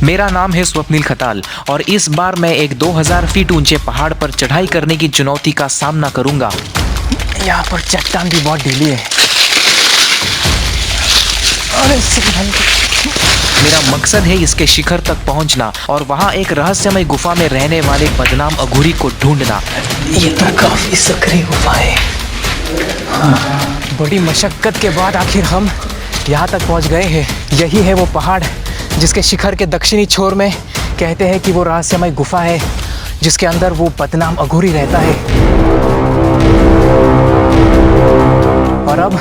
मेरा नाम है स्वप्निल खताल और इस बार मैं एक 2000 फीट ऊंचे पहाड़ पर चढ़ाई करने की चुनौती का सामना करूंगा। यहाँ पर चट्टान भी बहुत ढीली है। अरे मेरा मकसद है इसके शिखर तक पहुंचना और वहां एक रहस्यमय गुफा में रहने वाले बदनाम अघोरी को ढूंढना। ये तो काफी सकरी गुफा है। बड़ी मशक्कत के बाद आखिर हम यहाँ तक पहुँच गए हैं। यही है वो पहाड़ जिसके शिखर के दक्षिणी छोर में कहते हैं कि वो रहस्यमय गुफा है जिसके अंदर वो बदनाम अघोरी रहता है। और अब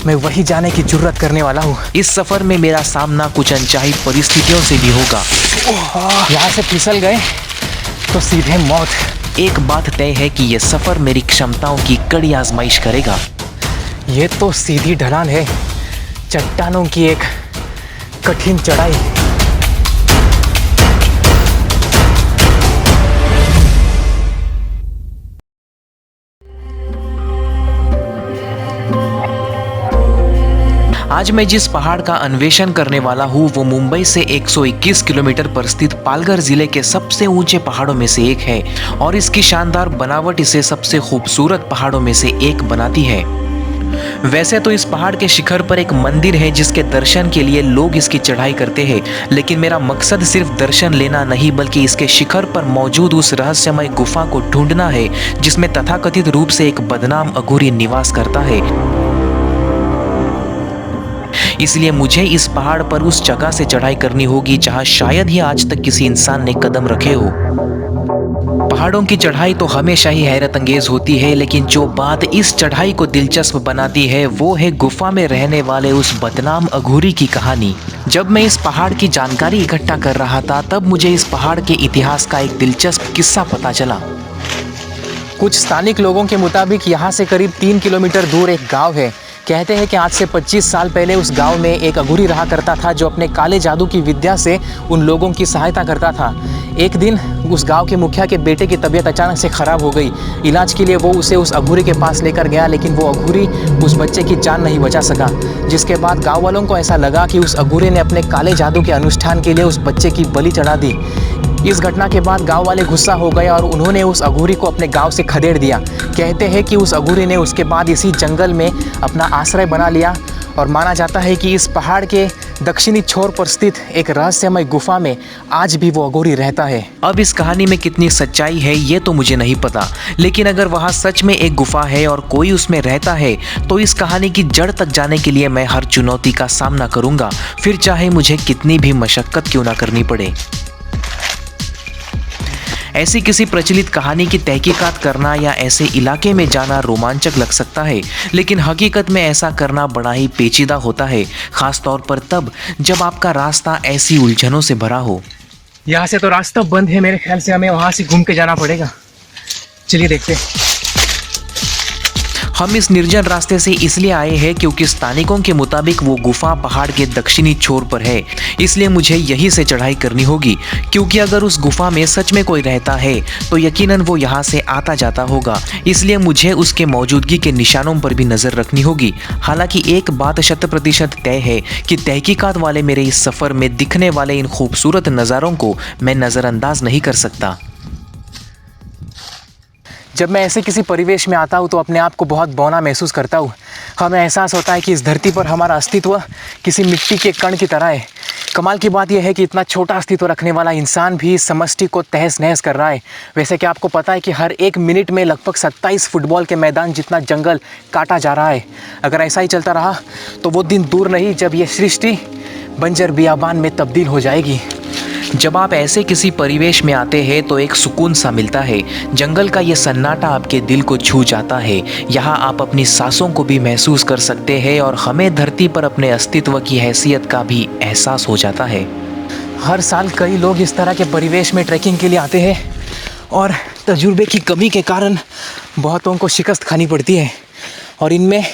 मैं वही जाने की जुर्रत करने वाला हूँ। इस सफर में मेरा सामना कुछ अनचाही परिस्थितियों से भी होगा। यहाँ से फिसल गए तो सीधे मौत। एक बात तय है कि यह सफर मेरी क्षमताओं की कड़ी आजमाइश करेगा। ये तो सीधी ढलान है, चट्टानों की एक कठिन चढ़ाई। आज मैं जिस पहाड़ का अन्वेषण करने वाला हूँ वो मुंबई से 121 किलोमीटर पर स्थित पालघर जिले के सबसे ऊंचे पहाड़ों में से एक है और इसकी शानदार बनावट इसे सबसे खूबसूरत पहाड़ों में से एक बनाती है। वैसे तो इस पहाड़ के शिखर पर एक मंदिर है जिसके दर्शन के लिए लोग इसकी चढ़ाई करते हैं, लेकिन मेरा मकसद सिर्फ दर्शन लेना नहीं बल्कि इसके शिखर पर मौजूद उस रहस्यमय गुफा को ढूंढना है जिसमें तथाकथित रूप से एक बदनाम अघोरी निवास करता है। इसलिए मुझे इस पहाड़ पर उस जगह से चढ़ाई करनी होगी जहां शायद ही आज तक किसी इंसान ने कदम रखे हो। पहाड़ों की चढ़ाई तो हमेशा ही हैरत अंगेज होती है, लेकिन जो बात इस चढ़ाई को दिलचस्प बनाती है वो है गुफा में रहने वाले उस बदनाम अघोरी की कहानी। जब मैं इस पहाड़ की जानकारी इकट्ठा कर रहा था तब मुझे इस पहाड़ के इतिहास का एक दिलचस्प किस्सा पता चला। कुछ स्थानिक लोगों के मुताबिक यहाँ से करीब 3 किलोमीटर दूर एक गांव है। कहते हैं कि आज से 25 साल पहले उस गांव में एक अघोरी रहा करता था जो अपने काले जादू की विद्या से उन लोगों की सहायता करता था। एक दिन उस गांव के मुखिया के बेटे की तबीयत अचानक से ख़राब हो गई। इलाज के लिए वो उसे उस अघोरी के पास लेकर गया, लेकिन वो अघोरी उस बच्चे की जान नहीं बचा सका। जिसके बाद गाँव वालों को ऐसा लगा कि उस अघोरी ने अपने काले जादू के अनुष्ठान के लिए उस बच्चे की बलि चढ़ा दी। इस घटना के बाद गांव वाले गुस्सा हो गए और उन्होंने उस अघोरी को अपने गांव से खदेड़ दिया। कहते हैं कि उस अघोरी ने उसके बाद इसी जंगल में अपना आश्रय बना लिया और माना जाता है कि इस पहाड़ के दक्षिणी छोर पर स्थित एक रहस्यमय गुफा में आज भी वो अघोरी रहता है। अब इस कहानी में कितनी सच्चाई है ये तो मुझे नहीं पता, लेकिन अगर वहाँ सच में एक गुफा है और कोई उसमें रहता है तो इस कहानी की जड़ तक जाने के लिए मैं हर चुनौती का सामना करूँगा, फिर चाहे मुझे कितनी भी मशक्कत क्यों ना करनी पड़े। ऐसी किसी प्रचलित कहानी की तहकीकात करना या ऐसे इलाके में जाना रोमांचक लग सकता है, लेकिन हकीकत में ऐसा करना बड़ा ही पेचीदा होता है, खास तौर पर तब जब आपका रास्ता ऐसी उलझनों से भरा हो। यहाँ से तो रास्ता बंद है, मेरे ख्याल से हमें वहाँ से घूम के जाना पड़ेगा। चलिए देखते हैं। हम इस निर्जन रास्ते से इसलिए आए हैं क्योंकि स्थानिकों के मुताबिक वो गुफा पहाड़ के दक्षिणी छोर पर है, इसलिए मुझे यहीं से चढ़ाई करनी होगी, क्योंकि अगर उस गुफा में सच में कोई रहता है तो यकीनन वो यहाँ से आता जाता होगा। इसलिए मुझे उसके मौजूदगी के निशानों पर भी नज़र रखनी होगी। हालांकि एक बात 100% तय है कि तहकीकात वाले मेरे इस सफ़र में दिखने वाले इन खूबसूरत नज़ारों को मैं नज़रअंदाज नहीं कर सकता। जब मैं ऐसे किसी परिवेश में आता हूँ तो अपने आप को बहुत बौना महसूस करता हूँ। हमें एहसास होता है कि इस धरती पर हमारा अस्तित्व किसी मिट्टी के कण की तरह है। कमाल की बात यह है कि इतना छोटा अस्तित्व रखने वाला इंसान भी समष्टि को तहस नहस कर रहा है। वैसे क्या आपको पता है कि हर 1 मिनट में लगभग 27 फुटबॉल के मैदान जितना जंगल काटा जा रहा है। अगर ऐसा ही चलता रहा तो वो दिन दूर नहीं जब ये सृष्टि बंजर बियाबान में तब्दील हो जाएगी। जब आप ऐसे किसी परिवेश में आते हैं तो एक सुकून सा मिलता है। जंगल का ये सन्नाटा आपके दिल को छू जाता है। यहाँ आप अपनी सांसों को भी महसूस कर सकते हैं और हमें धरती पर अपने अस्तित्व की हैसियत का भी एहसास हो जाता है। हर साल कई लोग इस तरह के परिवेश में ट्रैकिंग के लिए आते हैं और तजुर्बे की कमी के कारण बहुतों को शिकस्त खानी पड़ती है और इनमें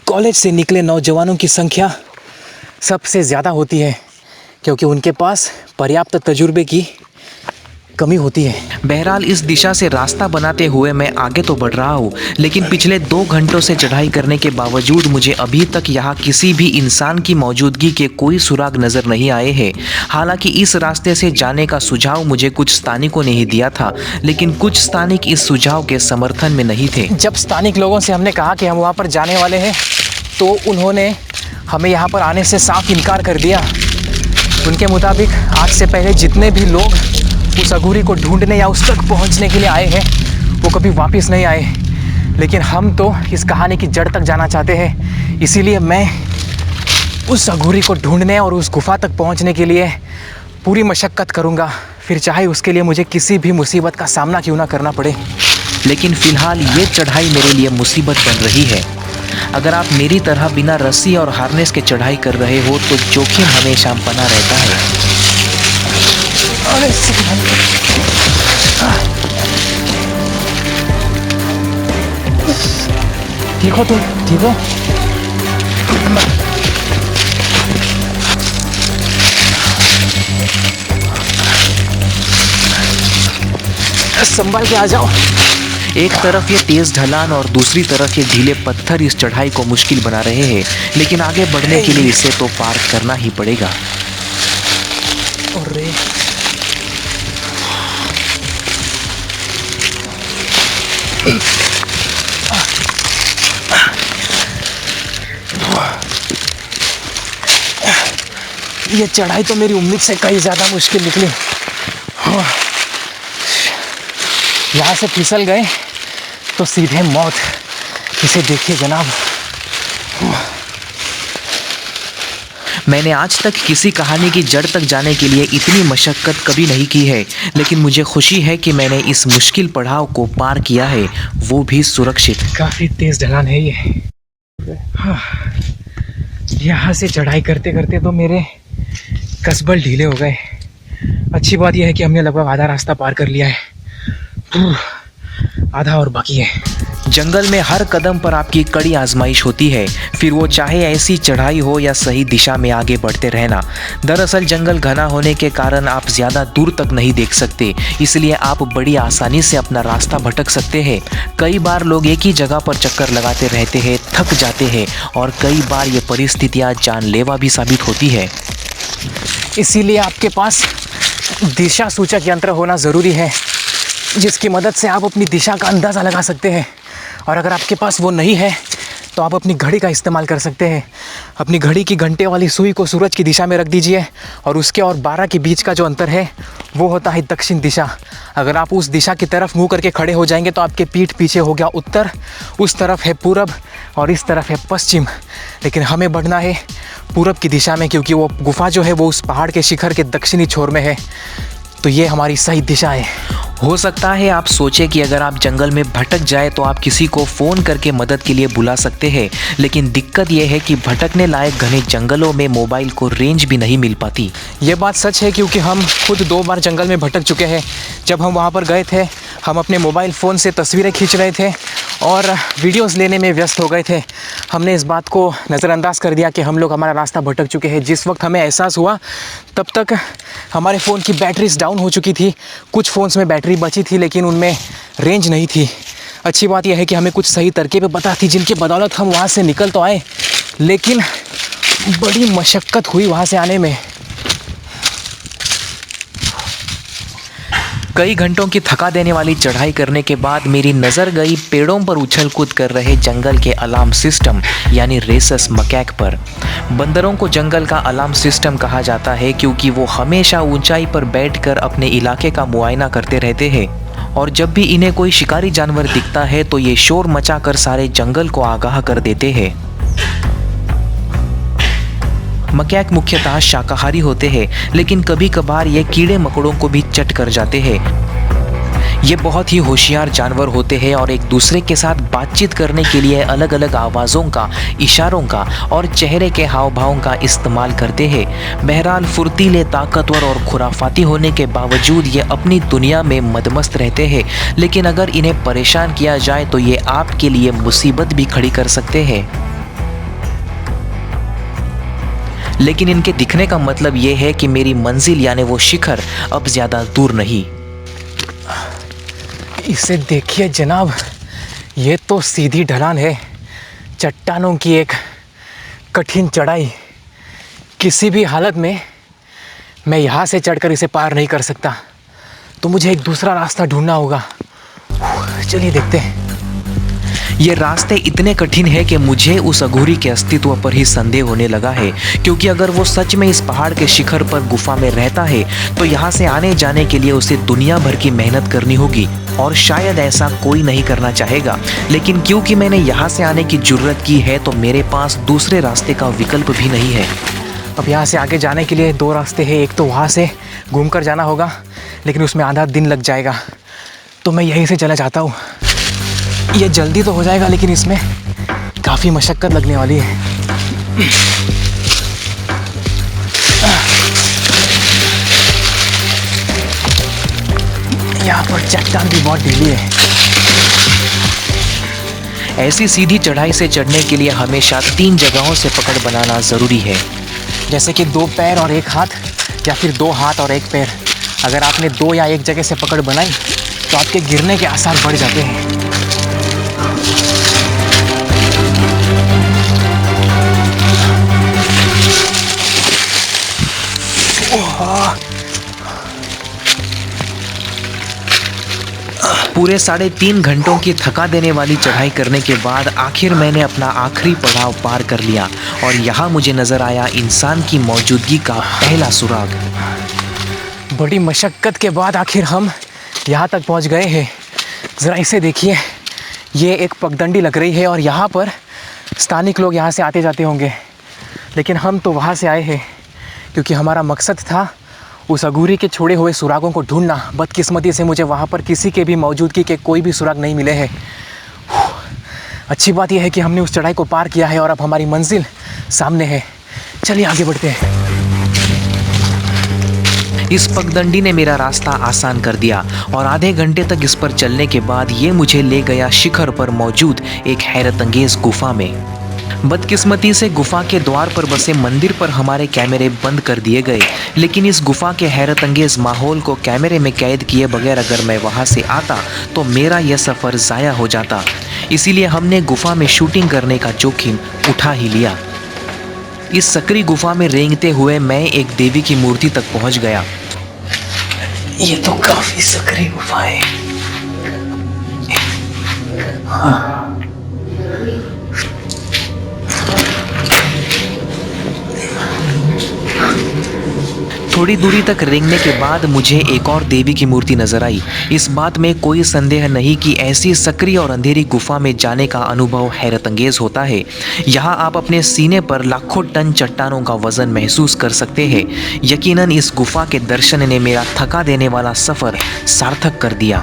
कॉलेज से निकले नौजवानों की संख्या सबसे ज़्यादा होती है, क्योंकि उनके पास पर्याप्त तजुर्बे की कमी होती है। बहरहाल इस दिशा से रास्ता बनाते हुए मैं आगे तो बढ़ रहा हूँ, लेकिन पिछले 2 घंटों से चढ़ाई करने के बावजूद मुझे अभी तक यहाँ किसी भी इंसान की मौजूदगी के कोई सुराग नजर नहीं आए हैं। हालांकि इस रास्ते से जाने का सुझाव मुझे कुछ स्थानिकों ने ही दिया था, लेकिन कुछ स्थानिक इस सुझाव के समर्थन में नहीं थे। जब स्थानिक लोगों से हमने कहा कि हम वहाँ पर जाने वाले हैं, तो उन्होंने हमें यहाँ पर आने से साफ इनकार कर दिया। उनके मुताबिक आज से पहले जितने भी लोग उस अघोरी को ढूंढने या उस तक पहुँचने के लिए आए हैं, वो कभी वापस नहीं आए। लेकिन हम तो इस कहानी की जड़ तक जाना चाहते हैं, इसीलिए मैं उस अघोरी को ढूंढने और उस गुफा तक पहुँचने के लिए पूरी मशक्क़त करूँगा, फिर चाहे उसके लिए मुझे किसी भी मुसीबत का सामना क्यों ना करना पड़े। लेकिन फिलहाल ये चढ़ाई मेरे लिए मुसीबत बन रही है। अगर आप मेरी तरह बिना रस्सी और हार्नेस के चढ़ाई कर रहे हो तो जोखिम हमेशा बना रहता है। ठीक हो तुम? ठीक हो? संभाल के आ जाओ। एक तरफ ये तेज ढलान और दूसरी तरफ ये ढीले पत्थर इस चढ़ाई को मुश्किल बना रहे हैं, लेकिन आगे बढ़ने के लिए इसे तो पार करना ही पड़ेगा। अरे ये चढ़ाई तो मेरी उम्मीद से कहीं ज़्यादा मुश्किल निकली। यहाँ से फिसल गए तो सीधे मौत। इसे देखिए जनाब। मैंने आज तक किसी कहानी की जड़ तक जाने के लिए इतनी मशक्क़त कभी नहीं की है, लेकिन मुझे खुशी है कि मैंने इस मुश्किल पड़ाव को पार किया है, वो भी सुरक्षित। काफ़ी तेज़ ढलान है ये। यहाँ से चढ़ाई करते करते तो मेरे कसबल ढीले हो गए। अच्छी बात यह है कि हमने लगभग आधा रास्ता पार कर लिया है, आधा और बाकी है। जंगल में हर कदम पर आपकी कड़ी आजमाइश होती है, फिर वो चाहे ऐसी चढ़ाई हो या सही दिशा में आगे बढ़ते रहना। दरअसल जंगल घना होने के कारण आप ज़्यादा दूर तक नहीं देख सकते, इसलिए आप बड़ी आसानी से अपना रास्ता भटक सकते हैं। कई बार लोग एक ही जगह पर चक्कर लगाते रहते हैं, थक जाते हैं, और कई बार ये परिस्थितियाँ जानलेवा भी साबित होती है। इसीलिए आपके पास दिशा सूचक यंत्र होना ज़रूरी है, जिसकी मदद से आप अपनी दिशा का अंदाज़ा लगा सकते हैं। और अगर आपके पास वो नहीं है तो आप अपनी घड़ी का इस्तेमाल कर सकते हैं। अपनी घड़ी की घंटे वाली सुई को सूरज की दिशा में रख दीजिए, और उसके और 12 के बीच का जो अंतर है वो होता है दक्षिण दिशा। अगर आप उस दिशा की तरफ मुँह करके खड़े हो जाएंगे तो आपके पीठ पीछे हो गया उत्तर, उस तरफ है पूरब और इस तरफ है पश्चिम। लेकिन हमें बढ़ना है पूरब की दिशा में, क्योंकि वो गुफा जो है वो उस पहाड़ के शिखर के दक्षिणी छोर में है। तो ये हमारी सही दिशा है। हो सकता है आप सोचें कि अगर आप जंगल में भटक जाए तो आप किसी को फ़ोन करके मदद के लिए बुला सकते हैं, लेकिन दिक्कत यह है कि भटकने लायक घने जंगलों में मोबाइल को रेंज भी नहीं मिल पाती। ये बात सच है, क्योंकि हम खुद 2 बार जंगल में भटक चुके हैं। जब हम वहाँ पर गए थे, हम अपने मोबाइल फ़ोन से तस्वीरें खींच रहे थे और वीडियोस लेने में व्यस्त हो गए थे। हमने इस बात को नज़रअंदाज कर दिया कि हम लोग हमारा रास्ता भटक चुके हैं। जिस वक्त हमें एहसास हुआ तब तक हमारे फ़ोन की बैटरीज डाउन हो चुकी थी। कुछ फ़ोन्स में बैटरी बची थी, लेकिन उनमें रेंज नहीं थी। अच्छी बात यह है कि हमें कुछ सही तरकीबें पता थी, जिनकी बदौलत हम वहाँ से निकल तो आए, लेकिन बड़ी मशक्क़त हुई वहाँ से आने में। कई घंटों की थका देने वाली चढ़ाई करने के बाद मेरी नज़र गई पेड़ों पर उछल कूद कर रहे जंगल के अलार्म सिस्टम यानी रेसस मकैक पर। बंदरों को जंगल का अलार्म सिस्टम कहा जाता है, क्योंकि वो हमेशा ऊंचाई पर बैठकर अपने इलाके का मुआयना करते रहते हैं, और जब भी इन्हें कोई शिकारी जानवर दिखता है तो ये शोर मचाकर सारे जंगल को आगाह कर देते हैं। मकैक मुख्यतः शाकाहारी होते हैं, लेकिन कभी कभार ये कीड़े मकोड़ों को भी चट कर जाते हैं। ये बहुत ही होशियार जानवर होते हैं और एक दूसरे के साथ बातचीत करने के लिए अलग अलग आवाज़ों का, इशारों का और चेहरे के हाव भावों का इस्तेमाल करते हैं। बहरहाल फुर्तीले, ताकतवर और खुराफाती होने के बावजूद ये अपनी दुनिया में मदमस्त रहते हैं, लेकिन अगर इन्हें परेशान किया जाए तो ये आपके लिए मुसीबत भी खड़ी कर सकते हैं। लेकिन इनके दिखने का मतलब ये है कि मेरी मंजिल यानी वो शिखर अब ज़्यादा दूर नहीं। इसे देखिए जनाब, ये तो सीधी ढलान है, चट्टानों की एक कठिन चढ़ाई। किसी भी हालत में मैं यहाँ से चढ़कर इसे पार नहीं कर सकता, तो मुझे एक दूसरा रास्ता ढूंढना होगा। चलिए देखते हैं। ये रास्ते इतने कठिन है कि मुझे उस अघोरी के अस्तित्व पर ही संदेह होने लगा है, क्योंकि अगर वो सच में इस पहाड़ के शिखर पर गुफा में रहता है तो यहाँ से आने जाने के लिए उसे दुनिया भर की मेहनत करनी होगी, और शायद ऐसा कोई नहीं करना चाहेगा। लेकिन क्योंकि मैंने यहाँ से आने की जुर्रत की है तो मेरे पास दूसरे रास्ते का विकल्प भी नहीं है। अब यहाँ से आगे जाने के लिए दो रास्ते हैं। एक तो वहाँ से घूमकर जाना होगा, लेकिन उसमें आधा दिन लग जाएगा, तो मैं यहीं से चला जाता हूँ। ये जल्दी तो हो जाएगा, लेकिन इसमें काफ़ी मशक्क़त लगने वाली है। यहाँ पर चट्टान भी बहुत ढीली है। ऐसी सीधी चढ़ाई से चढ़ने के लिए हमेशा 3 जगहों से पकड़ बनाना ज़रूरी है, जैसे कि 2 पैर और 1 हाथ, या फिर 2 हाथ और 1 पैर। अगर आपने 2 या 1 जगह से पकड़ बनाई तो आपके गिरने के आसार बढ़ जाते हैं। पूरे 3.5 घंटों की थका देने वाली चढ़ाई करने के बाद आखिर मैंने अपना आखिरी पड़ाव पार कर लिया, और यहाँ मुझे नज़र आया इंसान की मौजूदगी का पहला सुराग। बड़ी मशक्क़त के बाद आखिर हम यहाँ तक पहुँच गए हैं। ज़रा इसे देखिए, ये एक पगडंडी लग रही है और यहाँ पर स्थानिक लोग यहाँ से आते जाते होंगे, लेकिन हम तो वहाँ से आए हैं क्योंकि हमारा मकसद था उस अघोरी के छोड़े हुए सुरागों को ढूंढना। बदकिस्मती से मुझे वहाँ पर किसी के भी मौजूदगी के कोई भी सुराग नहीं मिले हैं। अच्छी बात यह है कि हमने उस चढ़ाई को पार किया है और अब हमारी मंजिल सामने है। चलिए आगे बढ़ते हैं। इस पगडंडी ने मेरा रास्ता आसान कर दिया, और आधे घंटे तक इस पर चलने के बाद ये मुझे ले गया शिखर पर मौजूद एक हैरतअंगेज गुफा में। बदकिस्मती से गुफा के द्वार पर बसे मंदिर पर हमारे कैमरे बंद कर दिए गए, लेकिन इस गुफा के हैरतअंगेज माहौल को कैमरे में कैद किए बगैर अगर मैं वहां से आता तो मेरा यह सफ़र ज़ाया हो जाता। इसीलिए हमने गुफा में शूटिंग करने का जोखिम उठा ही लिया। इस सकरी गुफा में रेंगते हुए मैं एक देवी की मूर्ति तक पहुंच गया। ये तो काफ़ी सकरी गुफा है। हाँ। थोड़ी दूरी तक रेंगने के बाद मुझे एक और देवी की मूर्ति नजर आई। इस बात में कोई संदेह नहीं कि ऐसी सकरी और अंधेरी गुफा में जाने का अनुभव हैरतअंगेज होता है। यहाँ आप अपने सीने पर लाखों टन चट्टानों का वजन महसूस कर सकते हैं। यकीनन इस गुफा के दर्शन ने मेरा थका देने वाला सफ़र सार्थक कर दिया।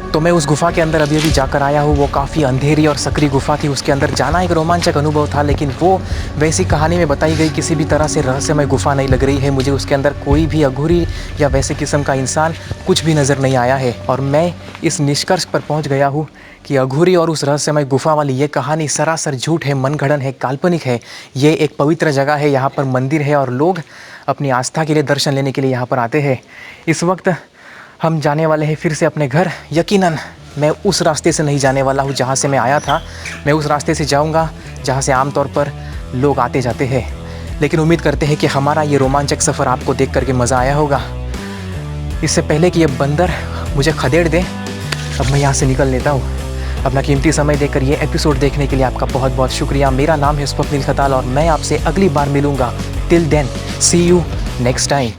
तो मैं उस गुफा के अंदर अभी अभी जाकर आया हूँ। वो काफ़ी अंधेरी और सकरी गुफा थी। उसके अंदर जाना एक रोमांचक अनुभव था, लेकिन वो वैसी कहानी में बताई गई किसी भी तरह से रहस्यमय गुफा नहीं लग रही है। मुझे उसके अंदर कोई भी अघोरी या वैसे किस्म का इंसान कुछ भी नज़र नहीं आया है, और मैं इस निष्कर्ष पर पहुँच गया हूँ कि अघोरी और उस रहस्यमय गुफा वाली ये कहानी सरासर झूठ है, मनगढ़ंत है, काल्पनिक है। ये एक पवित्र जगह है, यहाँ पर मंदिर है और लोग अपनी आस्था के लिए दर्शन लेने के लिए यहाँ पर आते हैं। इस वक्त हम जाने वाले हैं फिर से अपने घर। यकीनन मैं उस रास्ते से नहीं जाने वाला हूँ जहाँ से मैं आया था। मैं उस रास्ते से जाऊँगा जहाँ से आमतौर पर लोग आते जाते हैं। लेकिन उम्मीद करते हैं कि हमारा ये रोमांचक सफ़र आपको देख करके मज़ा आया होगा। इससे पहले कि ये बंदर मुझे खदेड़ दे, अब मैं यहाँ से निकल लेता हूँ। अपना कीमती समय देकर ये एपिसोड देखने के लिए आपका बहुत बहुत शुक्रिया। मेरा नाम है स्वप्निल खताल और मैं आपसे अगली बार मिलूँगा। Till then, see you next time.